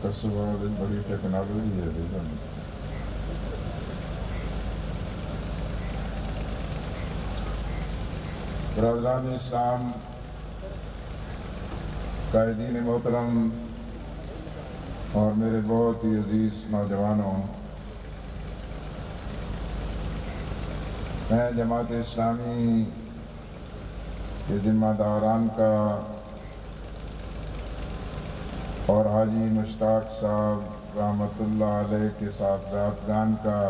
کسب والی بڑی ٹیکنالوجی ہے بھائی. برادران اسلام، قائدین محترم اور میرے بہت ہی عزیز نوجوانوں، میں جماعت اسلامی کے ذمہ داران کا اور حاجی مشتاق صاحب رحمۃ اللہ علیہ کے صاحبزادگان کا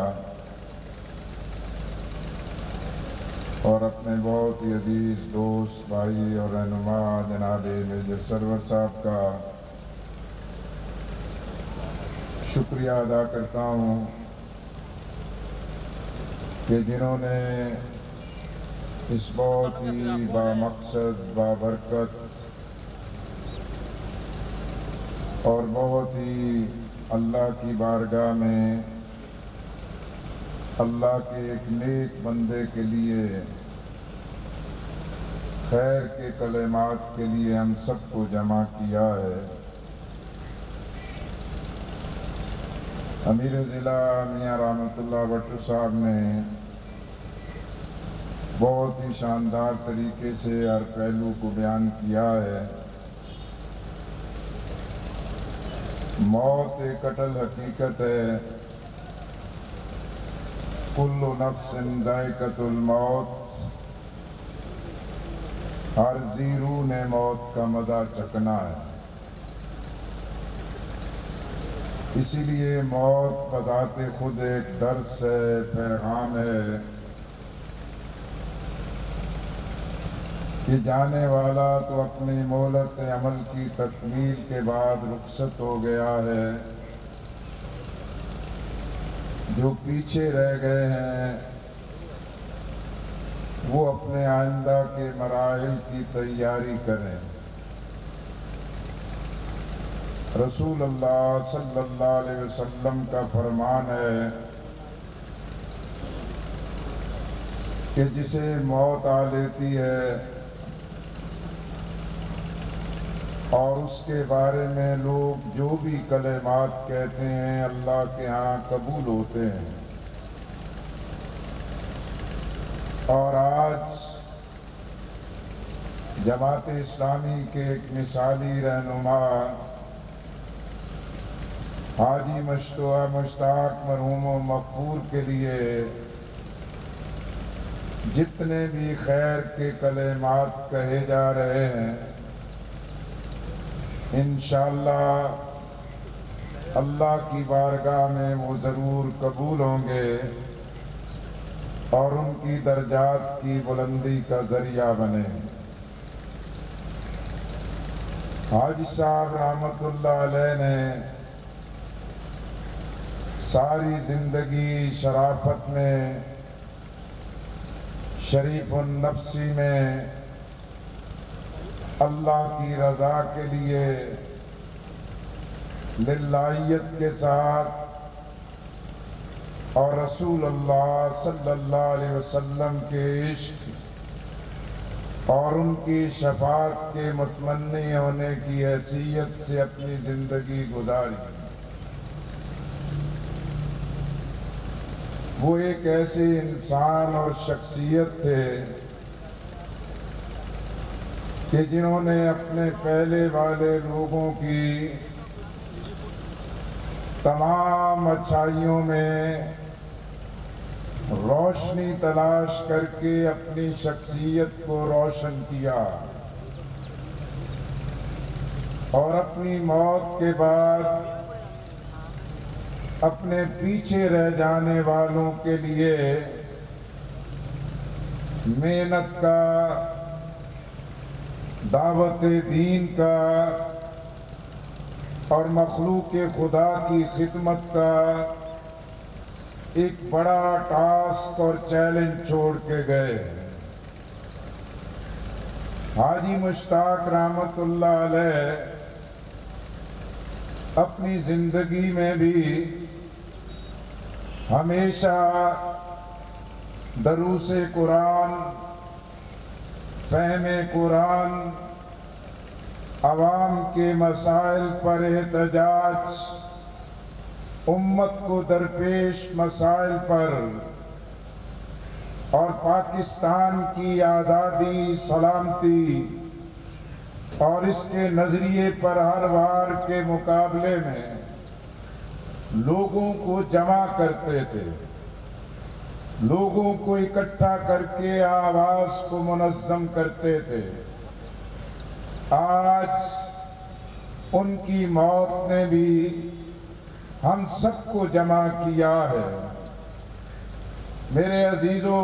اور اپنے بہت ہی عزیز دوست بھائی اور رہنما جناب میجر سرور صاحب کا شکریہ ادا کرتا ہوں کہ جنہوں نے اس بہت ہی بامقصد بابرکت اور بہت ہی اللہ کی بارگاہ میں اللہ کے ایک نیک بندے کے لیے خیر کے کلمات کے لیے ہم سب کو جمع کیا ہے. امیر ضلع میاں رحمت اللہ بٹو صاحب نے بہت ہی شاندار طریقے سے ہر پہلو کو بیان کیا ہے. موت ایک اٹل حقیقت ہے. کل نفس ذائقۃ الموت، ہر ذی روح نے موت کا مزہ چکھنا ہے. اسی لیے موت بذات خود ایک درس ہے، پیغام ہے کہ جانے والا تو اپنی مہلت عمل کی تکمیل کے بعد رخصت ہو گیا ہے. جو پیچھے رہ گئے ہیں وہ اپنے آئندہ کے مراحل کی تیاری کریں. رسول اللہ صلی اللہ علیہ وسلم کا فرمان ہے کہ جسے موت آ لیتی ہے اور اس کے بارے میں لوگ جو بھی کلمات کہتے ہیں اللہ کے ہاں قبول ہوتے ہیں. اور آج جماعت اسلامی کے ایک مثالی رہنما حاجی مشتاق مرحوم و مغفور کے لیے جتنے بھی خیر کے کلمات کہے جا رہے ہیں انشاءاللہ اللہ کی بارگاہ میں وہ ضرور قبول ہوں گے اور ان کی درجات کی بلندی کا ذریعہ بنے. حاجی صاحب رحمت اللہ علیہ نے ساری زندگی شرافت میں، شریف النفسی میں، اللہ کی رضا کے لیے للہیت کے ساتھ اور رسول اللہ صلی اللہ علیہ وسلم کے عشق اور ان کی شفاعت کے متمنی ہونے کی حیثیت سے اپنی زندگی گزاری. وہ ایک ایسے انسان اور شخصیت تھے کہ جنہوں نے اپنے پہلے والے لوگوں کی تمام اچھائیوں میں روشنی تلاش کر کے اپنی شخصیت کو روشن کیا اور اپنی موت کے بعد اپنے پیچھے رہ جانے والوں کے لیے محنت کا، دعوت دین کا اور مخلوق خدا کی خدمت کا ایک بڑا ٹاسک اور چیلنج چھوڑ کے گئے. حاجی مشتاق رحمت اللہ علیہ اپنی زندگی میں بھی ہمیشہ دروس قرآن، فہم قرآن عوام کے مسائل پر احتجاج، امت کو درپیش مسائل پر اور پاکستان کی آزادی، سلامتی اور اس کے نظریے پر ہر بار کے مقابلے میں لوگوں کو جمع کرتے تھے، لوگوں کو اکٹھا کر کے آواز کو منظم کرتے تھے۔ آج ان کی موت نے بھی ہم سب کو جمع کیا ہے۔ میرے عزیزو،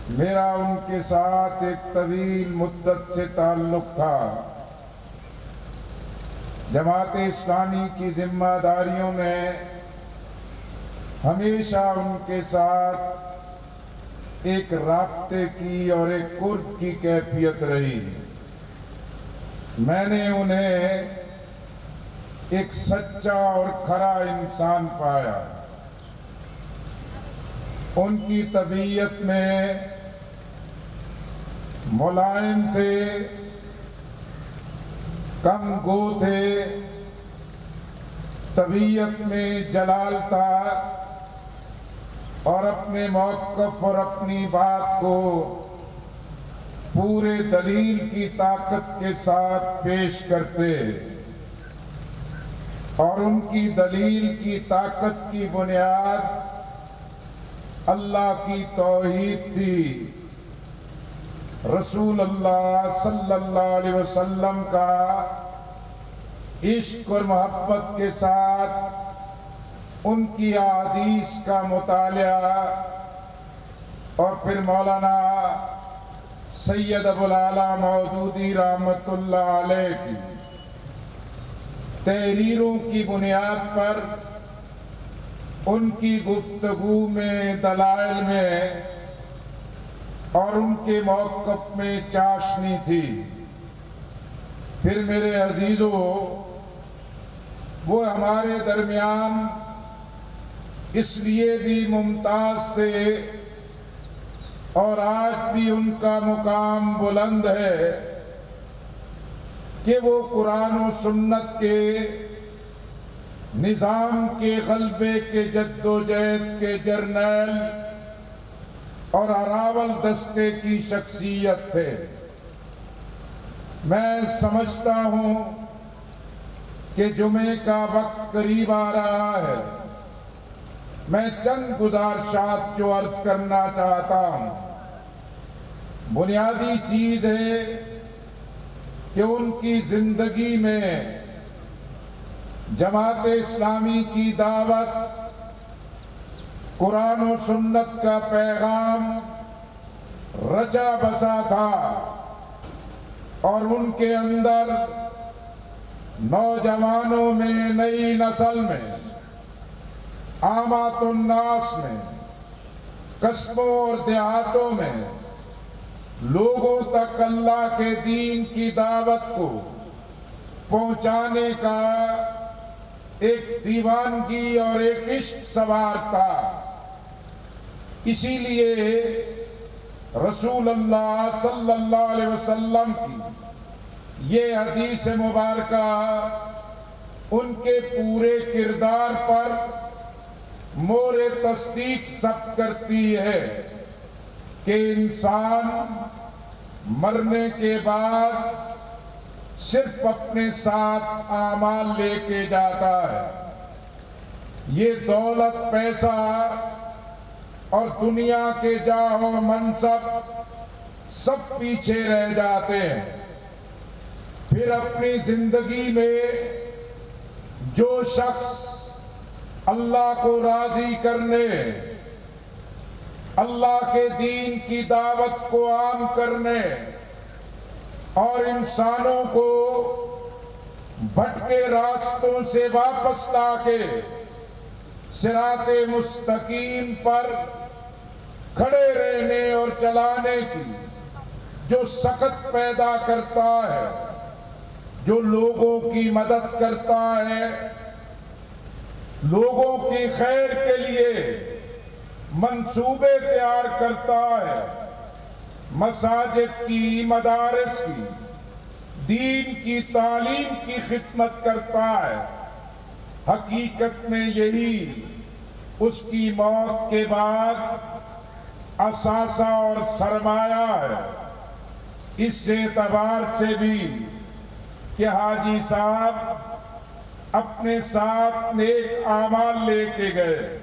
میرا ان کے ساتھ ایک طویل مدت سے تعلق تھا۔ جماعت اسلامی کی ذمہ داریوں میں ہمیشہ ان کے ساتھ ایک رابطے کی اور ایک قرب کی کیفیت رہی۔ میں نے انہیں ایک سچا اور کھرا انسان پایا۔ ان کی طبیعت میں ملائم تھے، کم گو تھے، طبیعت میں جلال تھا اور اپنے موقف اور اپنی بات کو پورے دلیل کی طاقت کے ساتھ پیش کرتے، اور ان کی دلیل کی طاقت کی بنیاد اللہ کی توحید تھی، رسول اللہ صلی اللہ علیہ وسلم کا عشق اور محبت کے ساتھ ان کی احادیث کا مطالعہ، اور پھر مولانا سید ابو العلا مودودی رحمت اللہ علیہ کی تحریروں کی بنیاد پر ان کی گفتگو میں، دلائل میں اور ان کے موقف میں چاشنی تھی۔ پھر میرے عزیزو، وہ ہمارے درمیان اس لیے بھی ممتاز تھے اور آج بھی ان کا مقام بلند ہے کہ وہ قرآن و سنت کے نظام کے غلبے کے جد و جہد کے جرنیل اور اراول دستے کی شخصیت تھے۔ میں سمجھتا ہوں کہ جمعے کا وقت قریب آ رہا ہے۔ میں چند گزارشات جو عرض کرنا چاہتا ہوں۔ بنیادی چیز ہے کہ ان کی زندگی میں جماعت اسلامی کی دعوت، قرآن و سنت کا پیغام رچا بسا تھا، اور ان کے اندر نوجوانوں میں، نئی نسل میں، عامات الناس میں، قصبوں اور دیہاتوں میں لوگوں تک اللہ کے دین کی دعوت کو پہنچانے کا ایک دیوانگی اور ایک عشق سوار تھا۔ اسی لیے رسول اللہ صلی اللہ علیہ وسلم کی یہ حدیث مبارکہ ان کے پورے کردار پر مور تصدیق ثبت کرتی ہے کہ انسان مرنے کے بعد صرف اپنے ساتھ اعمال لے کے جاتا ہے۔ یہ دولت، پیسہ اور دنیا کے جاہ و منصب سب پیچھے رہ جاتے ہیں۔ پھر اپنی زندگی میں جو شخص اللہ کو راضی کرنے، اللہ کے دین کی دعوت کو عام کرنے اور انسانوں کو بھٹکے راستوں سے واپس لا کے صراط مستقیم پر کھڑے رہنے اور چلانے کی جو سخت پیدا کرتا ہے، جو لوگوں کی مدد کرتا ہے، لوگوں کی خیر کے لیے منصوبے تیار کرتا ہے، مساجد کی، مدارس کی، دین کی تعلیم کی خدمت کرتا ہے، حقیقت میں یہی اس کی موت کے بعد اثاثہ اور سرمایہ ہے۔ اس اعتبار سے بھی کہ حاجی صاحب اپنے ساتھ نیک اعمال لے کے گئے،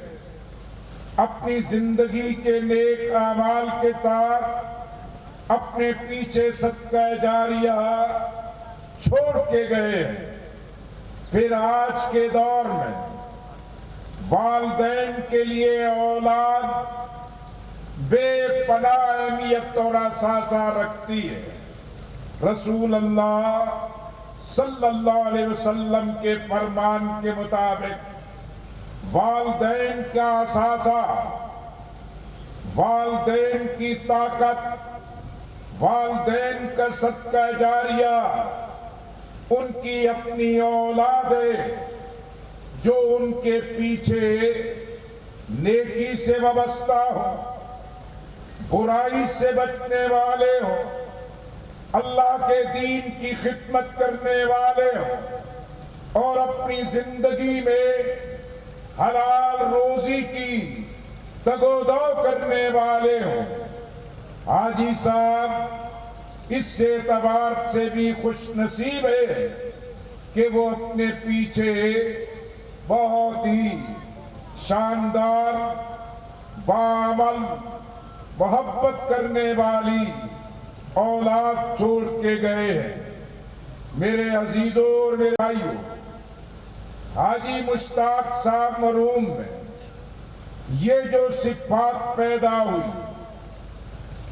اپنی زندگی کے نیک اعمال کے ساتھ اپنے پیچھے صدقہ جاریہ چھوڑ کے گئے۔ پھر آج کے دور میں والدین کے لیے اولاد بے پناہ اہمیت اور اثاثہ رکھتی ہے۔ رسول اللہ صلی اللہ علیہ وسلم کے فرمان کے مطابق والدین کا اثاثہ، والدین کی طاقت، والدین کا صدقہ جاریہ ان کی اپنی اولاد ہے جو ان کے پیچھے نیکی سے وابستہ ہو، برائی سے بچنے والے ہو، اللہ کے دین کی خدمت کرنے والے ہو اور اپنی زندگی میں حلال روزی کی تگ و دو کرنے والے ہوں۔ حاجی صاحب اس اعتبار سے بھی خوش نصیب ہے کہ وہ اپنے پیچھے بہت ہی شاندار، باعمل، محبت کرنے والی اولاد چھوڑ کے گئے ہیں۔ میرے عزیزوں اور میرے بھائیوں، حاجی مشتاق صاحب مرحوم میں یہ جو صفات پیدا ہوئی،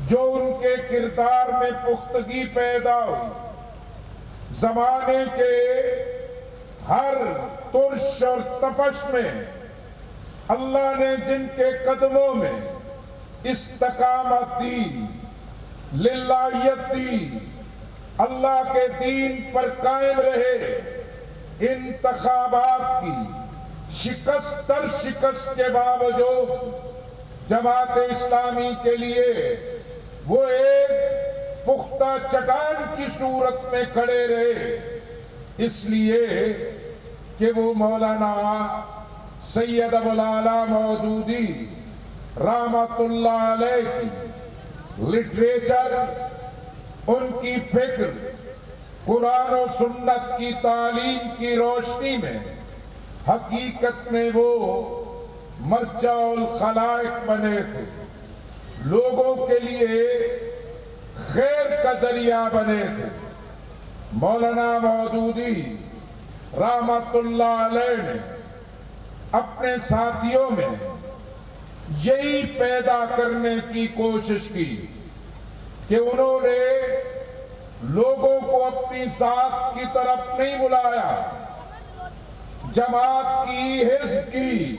جو ان کے کردار میں پختگی پیدا ہوئی، زمانے کے ہر ترش اور تپش میں اللہ نے جن کے قدموں میں استقامت دی، للہیت دی، اللہ کے دین پر قائم رہے، انتخابات کی شکست در شکست کے باوجود جماعت اسلامی کے لیے وہ ایک پختہ چٹان کی صورت میں کھڑے رہے، اس لیے کہ وہ مولانا سید ابو الاعلیٰ مودودی رحمت اللہ علیہ کی لٹریچر، ان کی فکر، قرآن و سنت کی تعلیم کی روشنی میں حقیقت میں وہ مرجع الخلائق بنے تھے، لوگوں کے لیے خیر کا ذریعہ بنے تھے۔ مولانا مودودی رحمت اللہ علیہ نے اپنے ساتھیوں میں یہی پیدا کرنے کی کوشش کی کہ انہوں نے لوگوں کو اپنی ذات کی طرف نہیں بلایا، جماعت کی، حزب کی،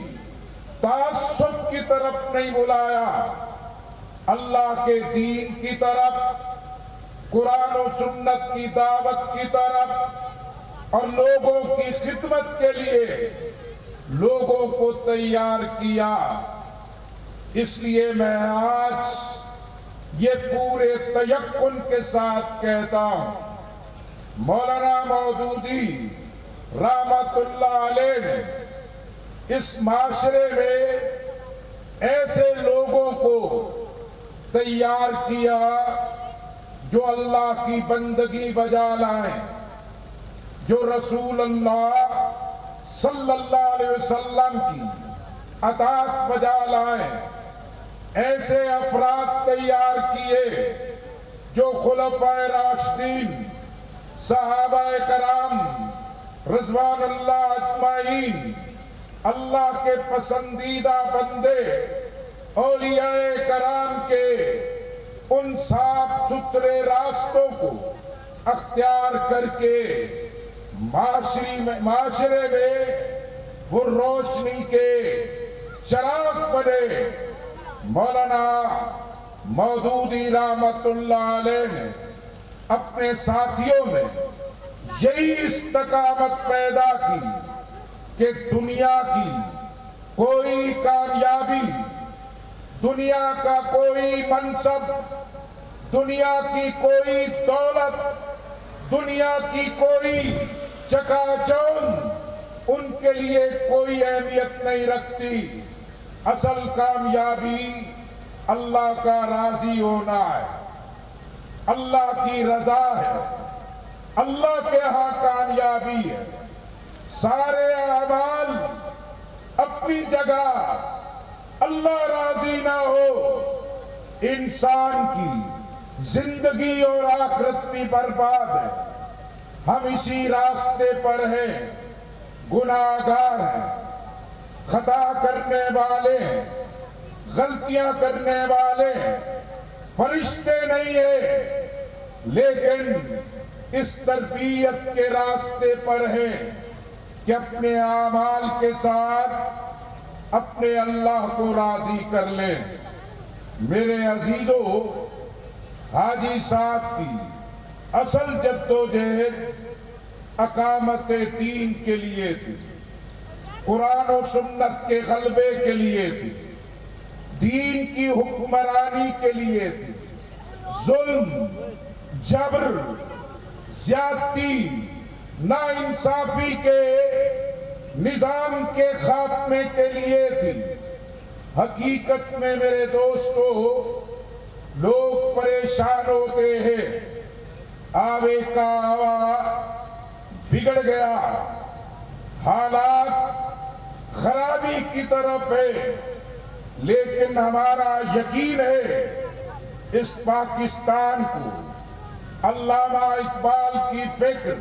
تعصب کی طرف نہیں بلایا، اللہ کے دین کی طرف، قرآن و سنت کی دعوت کی طرف اور لوگوں کی خدمت کے لیے لوگوں کو تیار کیا۔ اس لیے میں آج یہ پورے تیقن کے ساتھ کہتا ہوں، مولانا مودودی رحمت اللہ علیہ نے اس معاشرے میں ایسے لوگوں کو تیار کیا جو اللہ کی بندگی بجا لائیں، جو رسول اللہ صلی اللہ علیہ وسلم کی اطاعت بجا لائیں۔ ایسے افراد تیار کیے جو خلفائے راشدین، صحابہ کرام رضوان اللہ اجمعین، اللہ کے پسندیدہ بندے، اولیاء کرام کے ان صاف ستھرے راستوں کو اختیار کر کے معاشرے میں وہ روشنی کے چراغ بنے۔ مولانا مودودی رحمت اللہ علیہ نے اپنے ساتھیوں میں یہی استقامت پیدا کی کہ دنیا کی کوئی کامیابی، دنیا کا کوئی منصب، دنیا کی کوئی دولت، دنیا کی کوئی چکا چوند ان کے لیے کوئی اہمیت نہیں رکھتی. اصل کامیابی اللہ کا راضی ہونا ہے، اللہ کی رضا ہے، اللہ کے ہاں کامیابی ہے. سارے اعمال اپنی جگہ، اللہ راضی نہ ہو انسان کی زندگی اور آخرت بھی برباد ہے. ہم اسی راستے پر ہیں، گناہگار ہیں، خطا کرنے والے ہیں، غلطیاں کرنے والے ہیں، فرشتے نہیں ہیں، لیکن اس تربیت کے راستے پر ہیں کہ اپنے اعمال کے ساتھ اپنے اللہ کو راضی کر لیں. میرے عزیزو، حاجی صاحب کی اصل جدوجہد اقامت دین کے لیے تھی، قرآن و سنت کے غلبے کے لیے تھی، دین کی حکمرانی کے لیے تھی. ظلم، جبر، زیادتی، ناانصافی کے نظام کے خاتمے کے لیے تھی. حقیقت میں میرے دوستو، لوگ پریشان ہوتے ہیں، آوے کا آوا بگڑ گیا، حالات خرابی کی طرف ہے، لیکن ہمارا یقین ہے اس پاکستان کو علامہ اقبال کی فکر،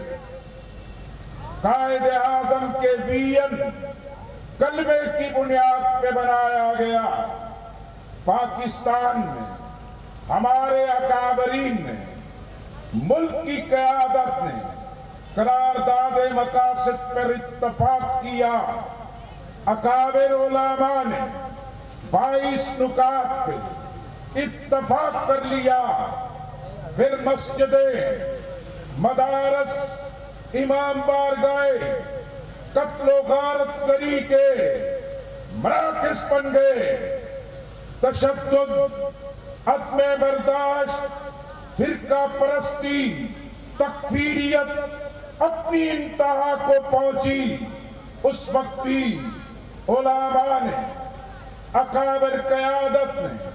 قائد اعظم کے ویژن، کلمے کی بنیاد پہ بنایا گیا. پاکستان میں ہمارے اکابرین نے، ملک کی قیادت نے قرارداد مقاصد پر اتفاق کیا. اکابر علماء نے 22 نکات پہ اتفاق کر لیا. پھر مسجدیں، مدارس، امام بارگاہ، قتل و غارت گری کے مراکز بن گئے. تشدد، عدم برداشت، فرقہ پرستی، تکفیریت اپنی انتہا کو پہنچی. اس وقت بھی علماء نے، اکابر قیادت نے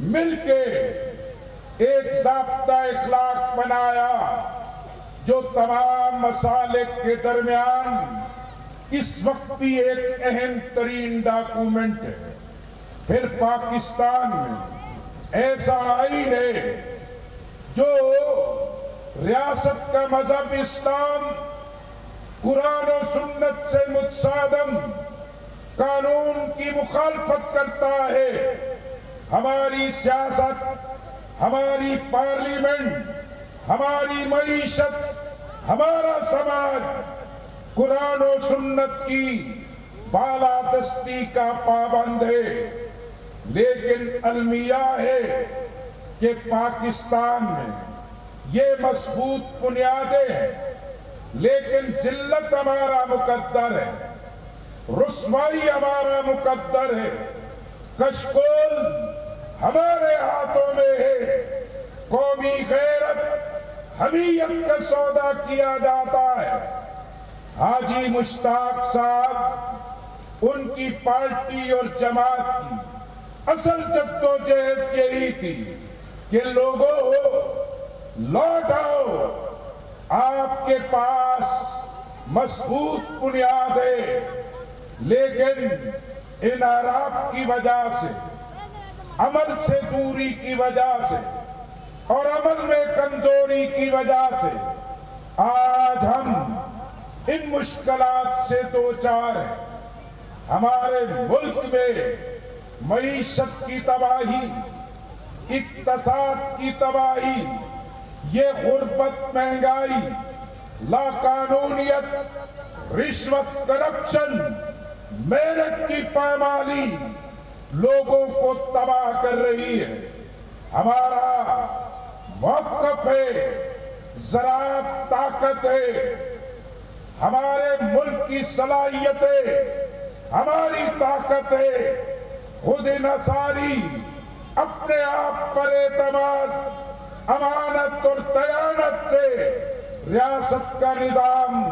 مل کے ایک ضابطہ اخلاق بنایا جو تمام مسالک کے درمیان اس وقت بھی ایک اہم ترین ڈاکومنٹ ہے. پھر پاکستان میں ایسا آئین ہے جو ریاست کا مذہب اسلام، قرآن و سنت سے متصادم قانون کی مخالفت کرتا ہے. ہماری سیاست، ہماری پارلیمنٹ، ہماری معیشت، ہمارا سماج قرآن و سنت کی بالادستی کا پابند ہے. لیکن المیہ ہے کہ پاکستان میں یہ مضبوط بنیادیں ہیں، لیکن ذلت ہمارا مقدر ہے، رسوائی ہمارا مقدر ہے، کشکول ہمارے ہاتھوں میں ہے. قومی غیرت، حمیت کا سودا کیا جاتا ہے. حاجی مشتاق صاحب، ان کی پارٹی اور جماعت کی اصل جدوجہد یہی تھی کہ لوگوں لوٹ آؤ، آپ کے پاس مضبوط بنیاد ہے، لیکن انحراف کی وجہ سے، عمل سے دوری کی وجہ سے اور عمل میں کمزوری کی وجہ سے آج ہم ان مشکلات سے دوچار ہیں. ہمارے ملک میں معیشت کی تباہی، اقتصاد کی تباہی، یہ غربت، مہنگائی، لاقانونیت، رشوت، کرپشن، میرٹ کی پامالی لوگوں کو تباہ کر رہی ہے. ہمارا موقف ہے، زراعت طاقت ہے، ہمارے ملک کی صلاحیتیں ہماری طاقت ہے. خود انحصاری، اپنے آپ پر اعتماد، امانت اور دیانت سے ریاست کا نظام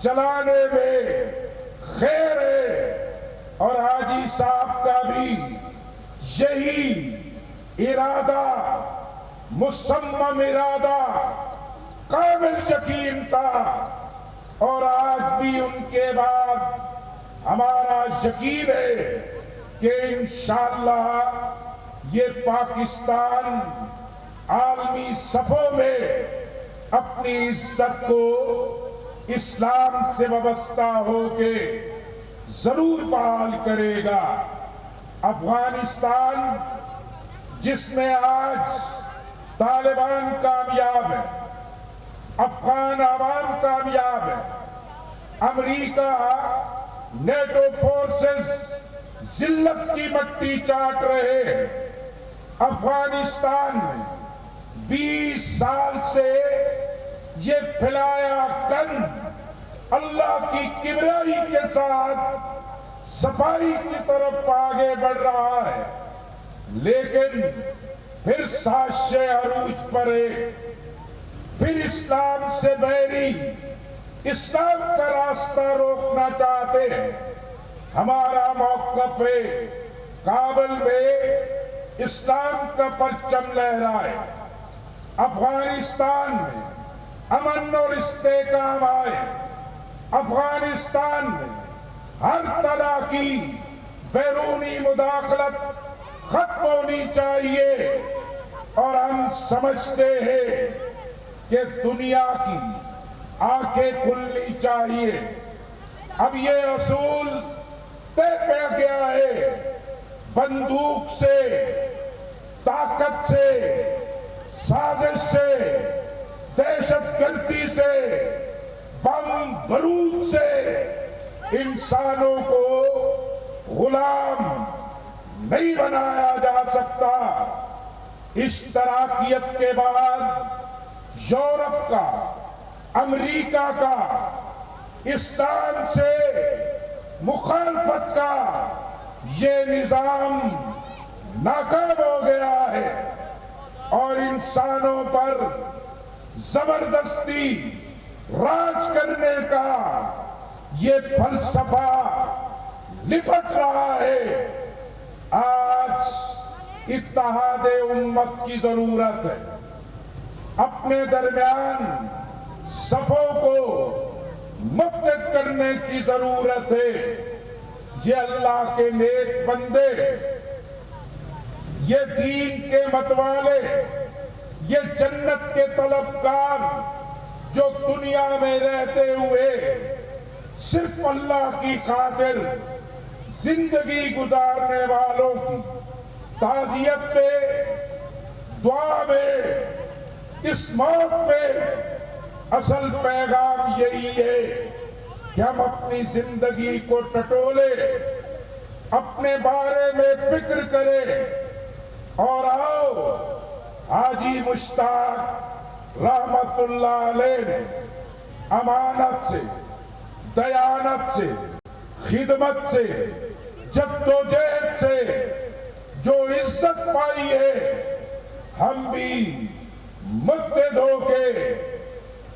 چلانے میں خیر ہے، اور حاجی صاحب کا بھی یہی ارادہ، مصمم ارادہ، کامل یقین تھا، اور آج بھی ان کے بعد ہمارا یقین ہے کہ انشاءاللہ یہ پاکستان عالمی صفوں میں اپنی عزت کو اسلام سے وابستہ ہو کے ضرور بحال کرے گا۔ افغانستان جس میں آج طالبان کامیاب ہے، افغان عوام کامیاب ہے، امریکہ نیٹو فورسز ذلت کی مٹی چاٹ رہے ہیں، افغانستان میں 20 سال سے یہ پھیلایا گند اللہ کی کبریائی کے ساتھ صفائی کی طرف آگے بڑھ رہا ہے، لیکن پھر سازشیں عروج پر ہے، پھر اسلام سے بیری، اسلام کا راستہ روکنا چاہتے ہیں۔ ہمارا موقف ہے کابل میں اسلام کا پرچم لہرائے، افغانستان میں امن اور استحکام آئے، افغانستان میں ہر طرح کی بیرونی مداخلت ختم ہونی چاہیے، اور ہم سمجھتے ہیں کہ دنیا کی آنکھیں کھلنی چاہیے۔ اب یہ اصول طے پہ گیا ہے، بندوق سے، طاقت سے، سازش سے، دہشت گردی سے، بم بارود سے انسانوں کو غلام نہیں بنایا جا سکتا۔ اشتراکیت کے بعد یورپ کا، امریکہ کا اسلام سے مخالفت کا یہ نظام ناکام ہو گیا ہے، اور انسانوں پر زبردستی راج کرنے کا یہ فلسفہ لپٹ رہا ہے۔ آج اتحاد امت کی ضرورت ہے، اپنے درمیان صفوں کو متحد کرنے کی ضرورت ہے۔ یہ اللہ کے نیک بندے، یہ دین کے متوالے، یہ جنت کے طلبگار جو دنیا میں رہتے ہوئے صرف اللہ کی خاطر زندگی گزارنے والوں کی تعزیت پہ، دعا میں، اس موت میں اصل پیغام یہی ہے کہ ہم اپنی زندگی کو ٹٹولے، اپنے بارے میں فکر کریں، اور آؤ حاجی مشتاق رحمت اللہ علیہ نے امانت سے، دیانت سے، خدمت سے، جدوجہد سے جو عزت پائی ہے، ہم بھی متحد ہو کے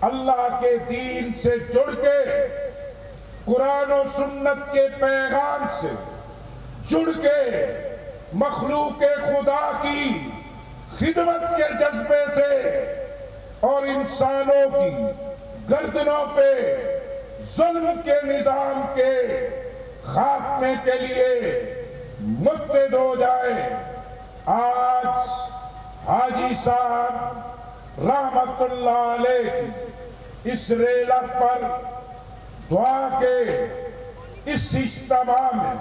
اللہ کے دین سے جڑ کے، قرآن و سنت کے پیغام سے جڑ کے، مخلوق خدا کی خدمت کے جذبے سے، اور انسانوں کی گردنوں پہ ظلم کے نظام کے خاتمے کے لیے متحد ہو جائے۔ آج حاجی صاحب رحمت اللہ علیہ کی اس ریلت پر دعا کے اس اجتماع میں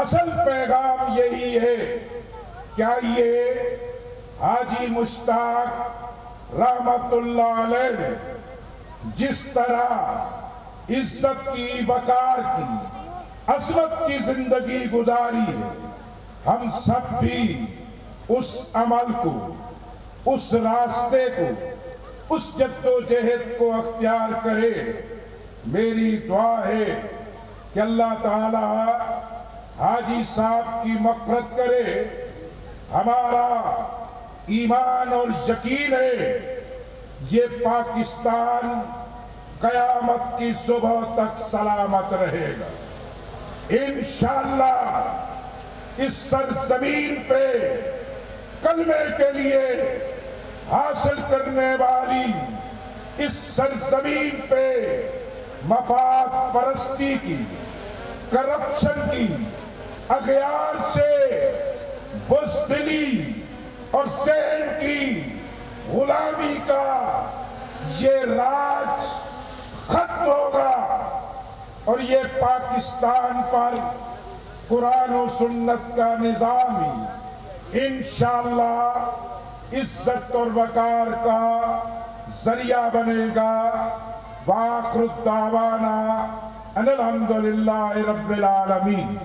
اصل پیغام یہی ہے کہ آئیے حاجی مشتاق رحمت اللہ علیہ نے جس طرح عزت کی، وقار کی، عظمت کی زندگی گزاری ہے، ہم سب بھی اس عمل کو، اس راستے کو، اس جدوجہد کو اختیار کرے۔ میری دعا ہے کہ اللہ تعالی حاجی صاحب کی مغفرت کرے۔ ہمارا ایمان اور یقین ہے یہ پاکستان قیامت کی صبح تک سلامت رہے گا انشاءاللہ۔ اس سرزمین پہ کلمے کے لیے حاصل کرنے والی، اس سرزمین پہ مفاد پرستی کی، کرپشن کی، اغیار سے بزدلی اور ذہن کی غلامی کا یہ راج ختم ہوگا، اور یہ پاکستان پر قرآن و سنت کا نظام ہی انشاءاللہ عزت اور وقار کا ذریعہ بنے گا۔ وآخر دعوانا ان الحمدللہ رب العالمین۔